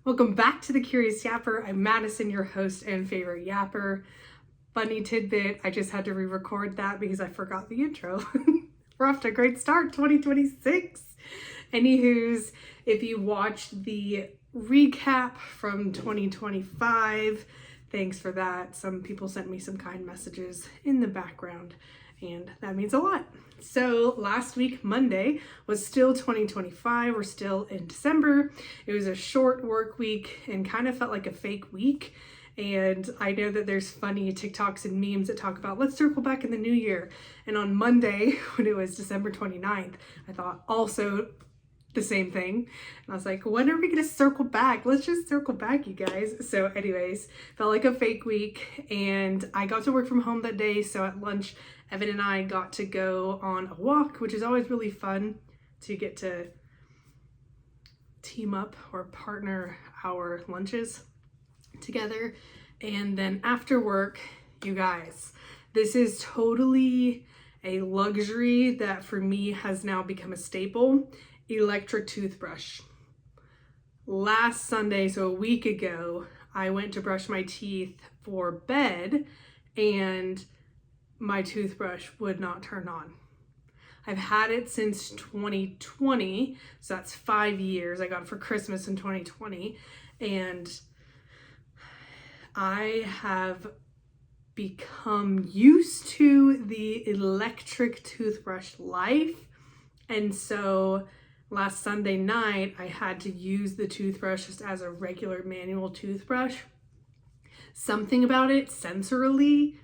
Welcome back to The Curious Yapper. I'm Madison, your host and favorite yapper. Funny tidbit, I just had to re-record that because I forgot the intro. We're off to a great start, 2026. Anywho's, if you watched the recap from 2025, thanks for that. Some people sent me some kind messages in the background, and that means a lot. So last week, Monday, was still 2025. We're still in December. It was a short work week and kind of felt like a fake week. And I know that there's funny TikToks and memes that talk about, let's circle back in the new year. And on Monday, when it was December 29th, I thought also the same thing. And I was like, when are we going to circle back? Let's just circle back, you guys. So anyways, felt like a fake week. And I got to work from home that day. So at lunch, Evan and I got to go on a walk, which is always really fun to get to team up or partner our lunches together. And then after work, you guys, this is totally a luxury that for me has now become a staple: electric toothbrush. Last Sunday, so a week ago, I went to brush my teeth for bed and my toothbrush would not turn on. I've had it since 2020, so that's 5 years. I got it for Christmas in 2020, and I have become used to the electric toothbrush life. And so last Sunday night, I had to use the toothbrush just as a regular manual toothbrush. Something about it sensorily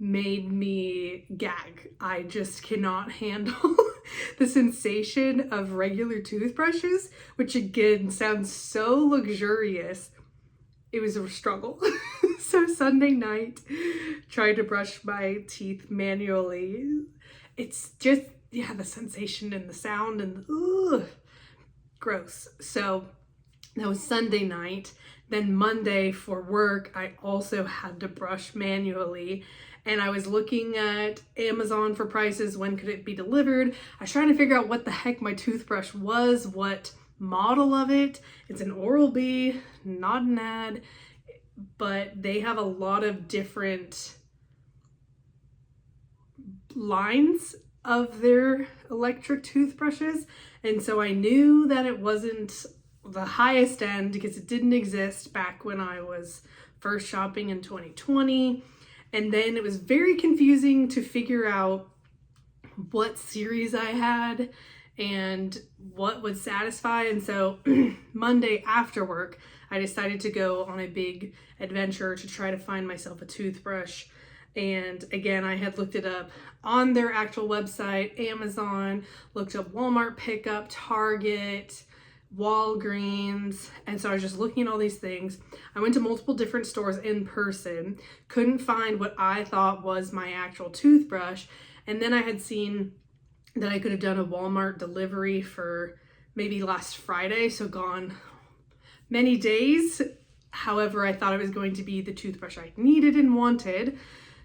made me gag. I just cannot handle the sensation of regular toothbrushes, which again sounds so luxurious. It was a struggle. So Sunday night, trying to brush my teeth manually, it's just, yeah, the sensation and the sound and gross. So that was Sunday night. Then Monday for work, I also had to brush manually. And I was looking at Amazon for prices. When could it be delivered? I was trying to figure out what the heck my toothbrush was, what model of it. It's an Oral-B, not an ad, but they have a lot of different lines of their electric toothbrushes. And so I knew that it wasn't the highest end because it didn't exist back when I was first shopping in 2020. And then it was very confusing to figure out what series I had and what would satisfy. And so Monday after work, I decided to go on a big adventure to try to find myself a toothbrush. And again, I had looked it up on their actual website, Amazon, looked up Walmart pickup, Target, Walgreens, and so I was just looking at all these things. I went to multiple different stores in person, couldn't find what I thought was my actual toothbrush, and then I had seen that I could have done a Walmart delivery for maybe last Friday, so gone many days. However, I thought it was going to be the toothbrush I needed and wanted.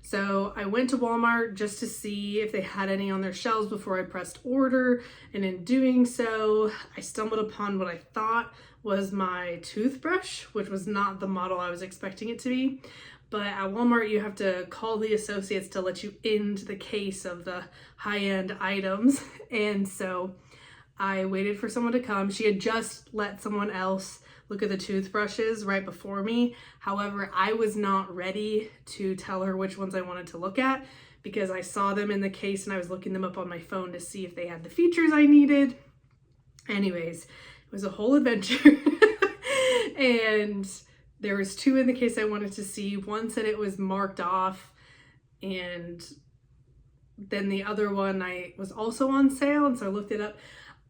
So I went to Walmart just to see if they had any on their shelves before I pressed order. And in doing so, I stumbled upon what I thought was my toothbrush, which was not the model I was expecting it to be. But at Walmart, you have to call the associates to let you into the case of the high-end items. And so I waited for someone to come. She had just let someone else look at the toothbrushes right before me. However, I was not ready to tell her which ones I wanted to look at because I saw them in the case and I was looking them up on my phone to see if they had the features I needed. Anyways, it was a whole adventure. And there was two in the case I wanted to see. One said it was marked off, and then the other one was also on sale, and so I looked it up.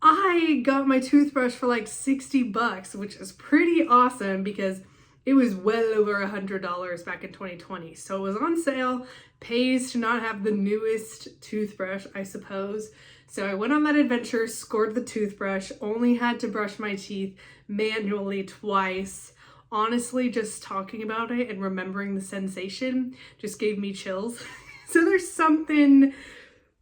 I got my toothbrush for like $60, which is pretty awesome because it was well over $100 back in 2020. So it was on sale, pays to not have the newest toothbrush, I suppose. So I went on that adventure, scored the toothbrush, only had to brush my teeth manually twice. Honestly, just talking about it and remembering the sensation just gave me chills. So there's something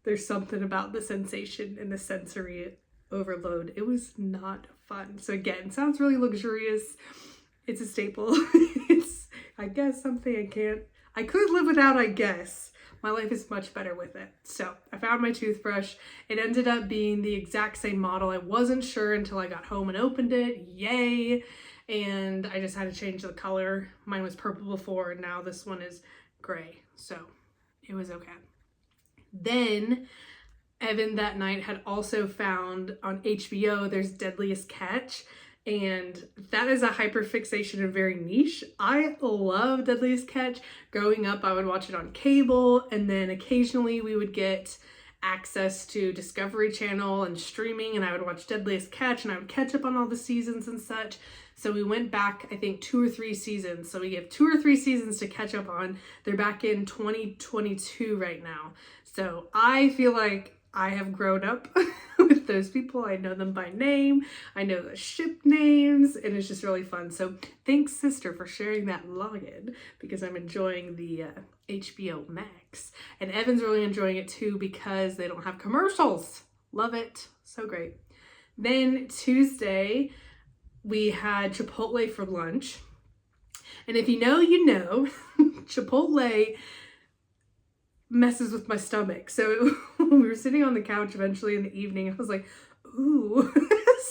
about the sensation and the sensory overload. It was not fun. So again, sounds really luxurious. It's a staple. It's, I guess, something I could live without, I guess. My life is much better with it. So I found my toothbrush. It ended up being the exact same model. I wasn't sure until I got home and opened it. Yay. And I just had to change the color. Mine was purple before, and now this one is gray. So it was okay. Then Evan that night had also found on HBO, there's Deadliest Catch. And that is a hyperfixation and very niche. I love Deadliest Catch. Growing up, I would watch it on cable, and then occasionally we would get access to Discovery Channel and streaming, and I would watch Deadliest Catch, and I would catch up on all the seasons and such. So we went back, I think, 2 or 3 seasons. So we have 2 or 3 seasons to catch up on. They're back in 2022 right now. So I feel like I have grown up with those people. I know them by name. I know the ship names, and it's just really fun. So thanks, sister, for sharing that login, because I'm enjoying the HBO Max. And Evan's really enjoying it too because they don't have commercials. Love it. So great. Then Tuesday, we had Chipotle for lunch. And if you know, you know, Chipotle messes with my stomach. So we were sitting on the couch eventually in the evening. I was like, ooh,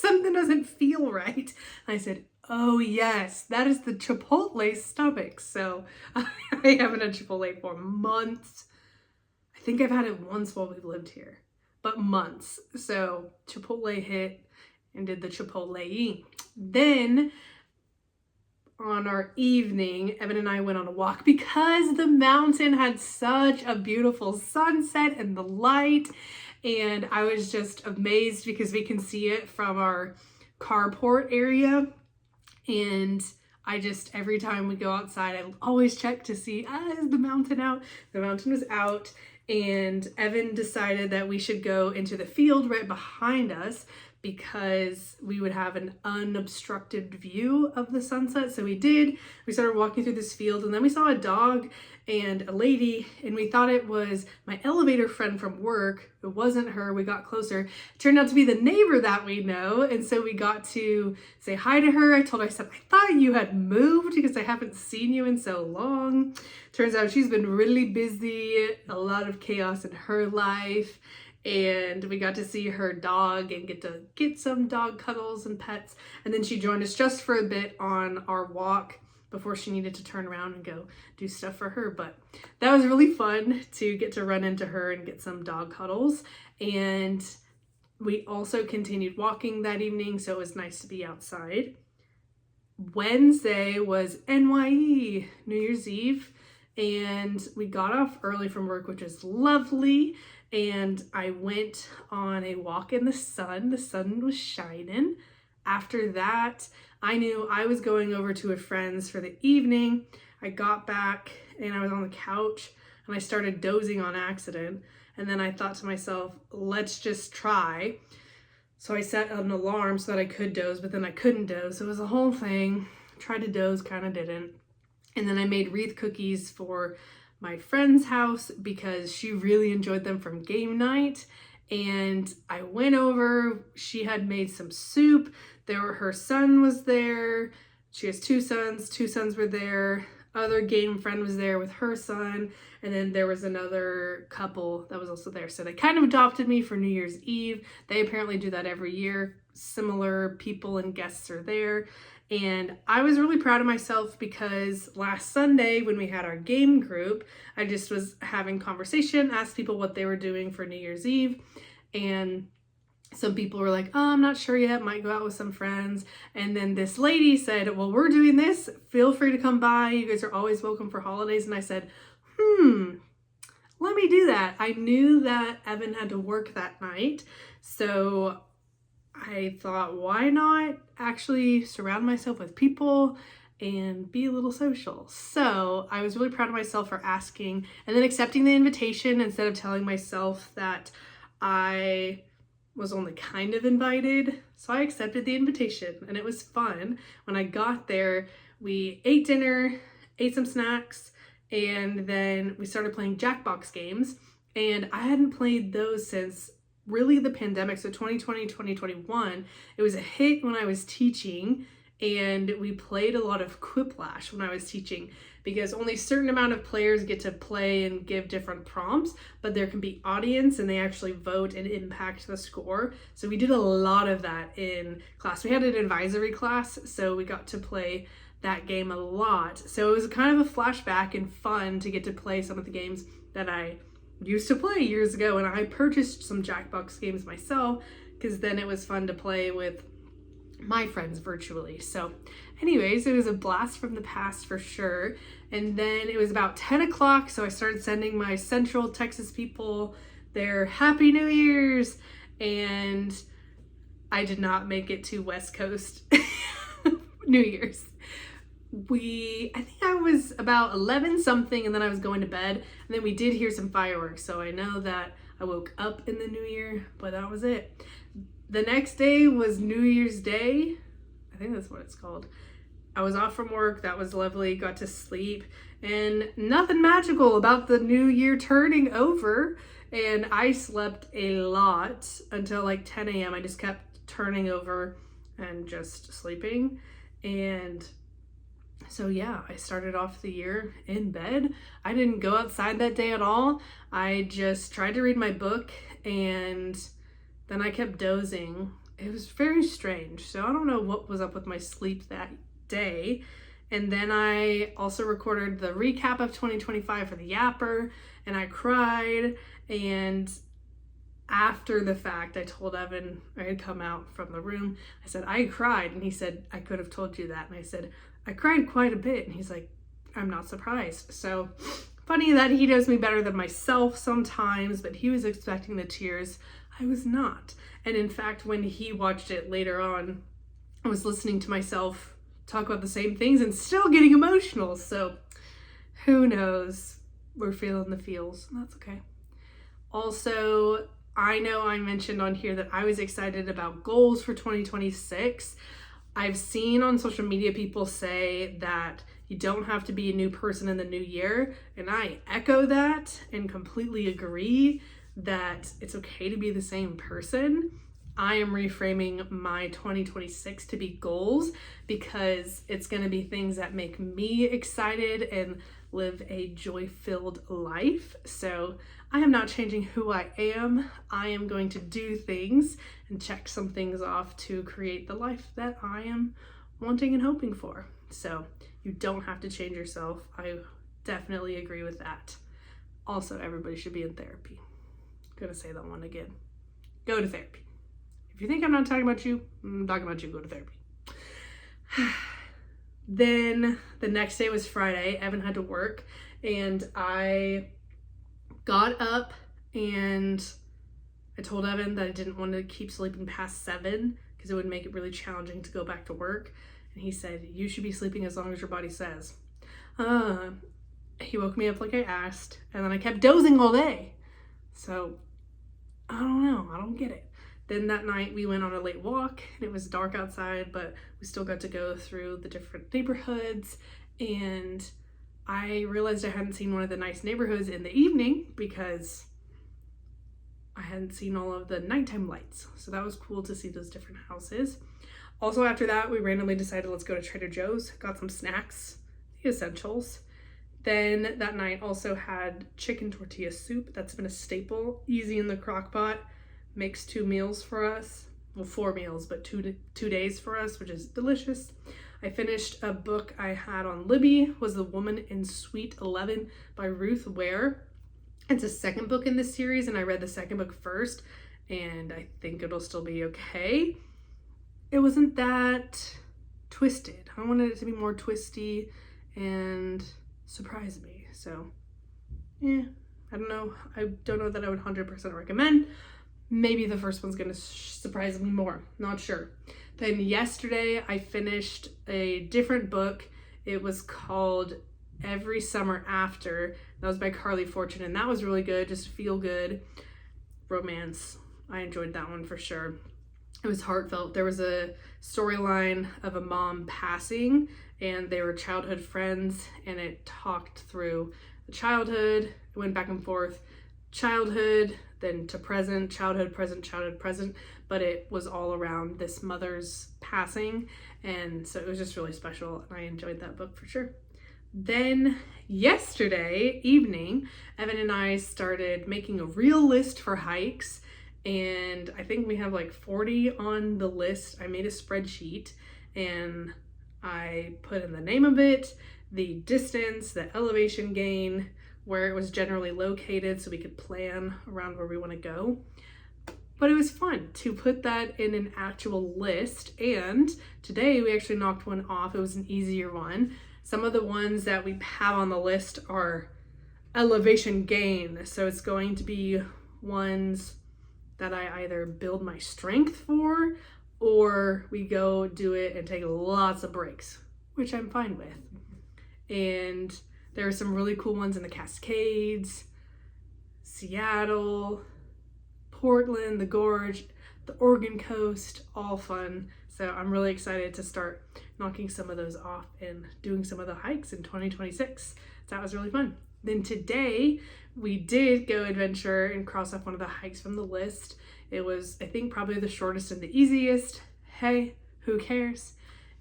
something doesn't feel right. And I said, oh yes, that is the Chipotle stomach. So I haven't had Chipotle for months. I think I've had it once while we've lived here, but months. So Chipotle hit and did the Chipotle. Then on our evening, Evan and I went on a walk because the mountain had such a beautiful sunset and the light. And I was just amazed because we can see it from our carport area. And I just, every time we go outside, I always check to see, is the mountain out? The mountain was out. And Evan decided that we should go into the field right behind us because we would have an unobstructed view of the sunset. So we did. We started walking through this field, and then we saw a dog and a lady, and we thought it was my elevator friend from work. It wasn't her. We got closer. It turned out to be the neighbor that we know, and so we got to say hi to her. I said, I thought you had moved because I haven't seen you in so long. Turns out she's been really busy, a lot of chaos in her life. And we got to see her dog and get some dog cuddles and pets. And then she joined us just for a bit on our walk before she needed to turn around and go do stuff for her. But that was really fun to get to run into her and get some dog cuddles. And we also continued walking that evening, so it was nice to be outside. Wednesday was NYE, New Year's Eve, and we got off early from work, which is lovely. And I went on a walk in the sun. The sun was shining. After that, I knew I was going over to a friend's for the evening. I got back and I was on the couch and I started dozing on accident. And then I thought to myself, let's just try. So I set an alarm so that I could doze, but then I couldn't doze. So it was a whole thing. Tried to doze, kind of didn't. And then I made wreath cookies for my friend's house because she really enjoyed them from game night. And I went over, she had made some soup. Her son was there. She has 2 sons. 2 sons were there. Other game friend was there with her son. And then there was another couple that was also there. So they kind of adopted me for New Year's Eve. They apparently do that every year. Similar people and guests are there. And I was really proud of myself because last Sunday when we had our game group, I just was having conversation, asked people what they were doing for New Year's Eve. And some people were like, oh, I'm not sure yet, might go out with some friends. And then this lady said, well, we're doing this. Feel free to come by. You guys are always welcome for holidays. And I said, let me do that. I knew that Evan had to work that night. So I thought, why not actually surround myself with people and be a little social? So I was really proud of myself for asking and then accepting the invitation instead of telling myself that I was only kind of invited. So I accepted the invitation and it was fun. When I got there, we ate dinner, ate some snacks, and then we started playing Jackbox games. And I hadn't played those since really the pandemic. So 2020, 2021, it was a hit when I was teaching and we played a lot of Quiplash when I was teaching, because only a certain amount of players get to play and give different prompts, but there can be audience and they actually vote and impact the score. So we did a lot of that in class. We had an advisory class, so we got to play that game a lot. So it was kind of a flashback and fun to get to play some of the games that I used to play years ago. And I purchased some Jackbox games myself, because then it was fun to play with my friends virtually. So anyways, it was a blast from the past for sure. And then it was about 10 o'clock, so I started sending my Central Texas people their Happy New Year's, and I did not make it to West Coast New Year's. I think I was about 11 something, and then I was going to bed, and then we did hear some fireworks, so I know that I woke up in the new year, but that was it. The next day was New Year's Day. I think that's what it's called. I was off from work. That was lovely. Got to sleep. And nothing magical about the new year turning over. And I slept a lot until like 10 a.m. I just kept turning over and just sleeping. And so yeah, I started off the year in bed. I didn't go outside that day at all. I just tried to read my book, and then I kept dozing. It was very strange. So I don't know what was up with my sleep that day. And then I also recorded the recap of 2025 for the Yapper, and I cried. And after the fact, I told Evan, I had come out from the room, I said, I cried. And he said, I could have told you that. And I said, I cried quite a bit. And he's like, I'm not surprised. So funny that he knows me better than myself sometimes, but he was expecting the tears. I was not. And in fact, when he watched it later on, I was listening to myself talk about the same things and still getting emotional. So who knows? We're feeling the feels. That's okay. Also, I know I mentioned on here that I was excited about goals for 2026. I've seen on social media people say that you don't have to be a new person in the new year. And I echo that and completely agree that it's okay to be the same person. I am reframing my 2026 to be goals, because it's going to be things that make me excited and live a joy-filled life. So I am not changing who I am. I am going to do things and check some things off to create the life that I am wanting and hoping for. So you don't have to change yourself. I definitely agree with that. Also, everybody should be in therapy. I'm gonna say that one again. Go to therapy. If you think I'm not talking about you, I'm talking about you. Go to therapy. Then the next day was Friday. Evan had to work, and I got up and I told Evan that I didn't want to keep sleeping past 7 because it would make it really challenging to go back to work. And he said, you should be sleeping as long as your body says. He woke me up like I asked, and then I kept dozing all day. So I don't know. I don't get it. Then that night we went on a late walk, and it was dark outside, but we still got to go through the different neighborhoods. And I realized I hadn't seen one of the nice neighborhoods in the evening because I hadn't seen all of the nighttime lights. So that was cool to see those different houses. Also after that, we randomly decided let's go to Trader Joe's, got some snacks, the essentials. Then that night also had chicken tortilla soup. That's been a staple, easy in the crock pot. Makes 2 meals for us. Well, 4 meals, but 2 days for us, which is delicious. I finished a book I had on Libby, was The Woman in Suite 11 by Ruth Ware. It's a second book in this series, and I read the second book first, and I think it'll still be okay. It wasn't that twisted. I wanted it to be more twisty and surprise me. So, I don't know. I don't know that I would 100% recommend. Maybe the first one's gonna surprise me more. Not sure. Then yesterday I finished a different book. It was called Every Summer After. That was by Carly Fortune, and that was really good. Just feel good romance. I enjoyed that one for sure. It was heartfelt. There was a storyline of a mom passing, and they were childhood friends, and it talked through the childhood. It went back and forth. Childhood, then to present, childhood, present, but it was all around this mother's passing. And so it was just really special, and I enjoyed that book for sure. Then yesterday evening, Evan and I started making a real list for hikes, and I think we have like 40 on the list. I made a spreadsheet and I put in the name of it, the distance, the elevation gain, where it was generally located so we could plan around where we want to go. But it was fun to put that in an actual list, and today we actually knocked one off. It was an easier one. Some of the ones that we have on the list are elevation gain, so it's going to be ones that I either build my strength for, or we go do it and take lots of breaks, which I'm fine with. And there are some really cool ones in the Cascades, Seattle, Portland, the Gorge, the Oregon coast, all fun. So I'm really excited to start knocking some of those off and doing some of the hikes in 2026. So that was really fun. Then today we did go adventure and cross off one of the hikes from the list. It was, I think, probably the shortest and the easiest. Hey, who cares?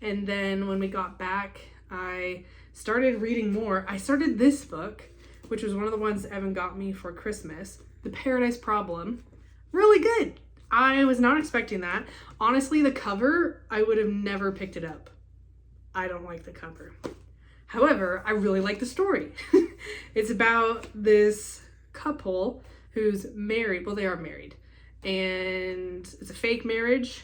And then when we got back, I started reading more. I started this book, which was one of the ones Evan got me for Christmas, The Paradise Problem. Really good. I was not expecting that. Honestly, the cover, I would have never picked it up. I don't like the cover. However, I really like the story. It's about this couple who's married. Well, they are married. And it's a fake marriage.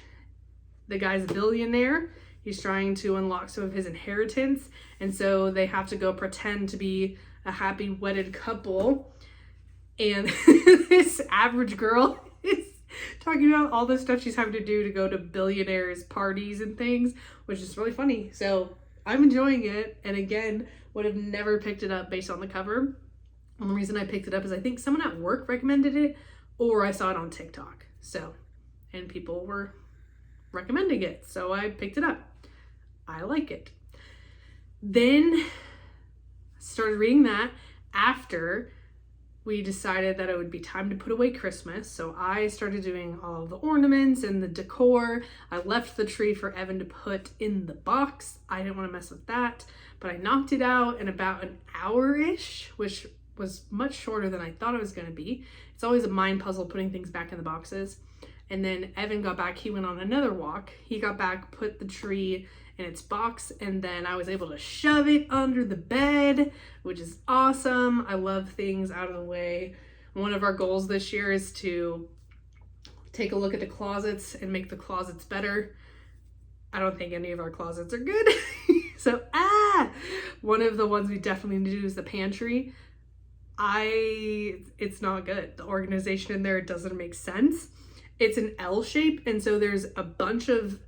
The guy's a billionaire. He's trying to unlock some of his inheritance. And so they have to go pretend to be a happy wedded couple. And this average girl is talking about all the stuff she's having to do to go to billionaires' parties and things, which is really funny. So I'm enjoying it. And again, would have never picked it up based on the cover. The only reason I picked it up is I think someone at work recommended it, or I saw it on TikTok. So, and people were recommending it. So I picked it up. I like it. Then started reading that after we decided that it would be time to put away Christmas. So I started doing all of the ornaments and the decor. I left the tree for Evan to put in the box. I didn't want to mess with that, but I knocked it out in about an hour-ish, which was much shorter than I thought it was going to be. It's always a mind puzzle putting things back in the boxes. And then Evan got back, he went on another walk. He got back, put the tree in its box, and then I was able to shove it under the bed, which is awesome. I love things out of the way. One of our goals this year is to take a look at the closets and make the closets better. I don't think any of our closets are good. So, one of the ones we definitely need to do is the pantry. It's not good. The organization in there doesn't make sense. It's an L shape, and so there's a bunch of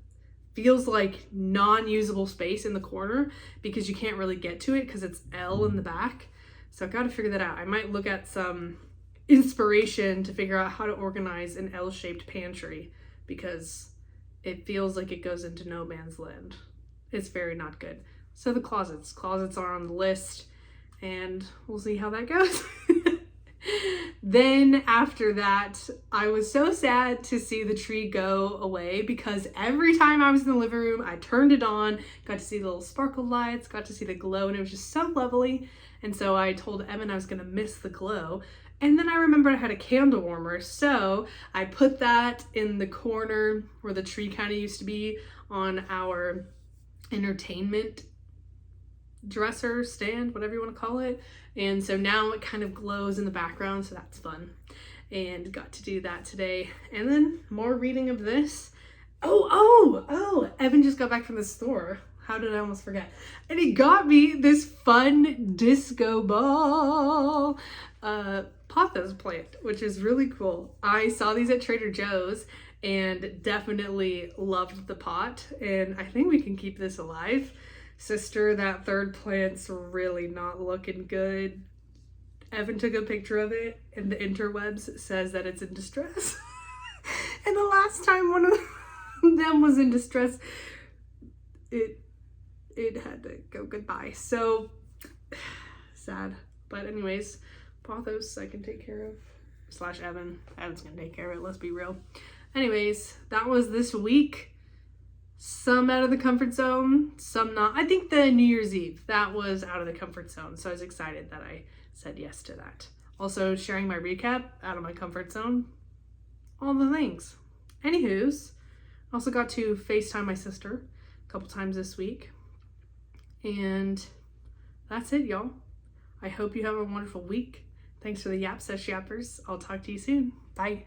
feels like non-usable space in the corner because you can't really get to it because it's L in the back. So I've got to figure that out. I might look at some inspiration to figure out how to organize an L-shaped pantry because it feels like it goes into no man's land. It's very not good. So the closets are on the list, and we'll see how that goes. Then after that, I was so sad to see the tree go away because every time I was in the living room, I turned it on, got to see the little sparkle lights, got to see the glow, and it was just so lovely. And so I told Evan I was going to miss the glow. And then I remembered I had a candle warmer, so I put that in the corner where the tree kind of used to be on our entertainment dresser stand, whatever you want to call it. And so now it kind of glows in the background, so that's fun. And got to do that today. And then more reading of this. Oh, Evan just got back from the store. How did I almost forget? And he got me this fun disco ball pothos plant, which is really cool. I saw these at Trader Joe's and definitely loved the pot. And I think we can keep this alive. Sister, that third plant's really not looking good. Evan took a picture of it and the interwebs says that it's in distress. And the last time one of them was in distress, it had to go goodbye. So sad. But anyways, pothos I can take care of. / Evan. Evan's gonna take care of it, let's be real. anyways, that was this week. Some out of the comfort zone, some not. I think the New Year's Eve, that was out of the comfort zone. So I was excited that I said yes to that. Also sharing my recap, out of my comfort zone, all the things. Anywho's, also got to FaceTime my sister a couple times this week. And that's it, y'all. I hope you have a wonderful week. Thanks for the Yap Sesh Yappers. I'll talk to you soon. Bye.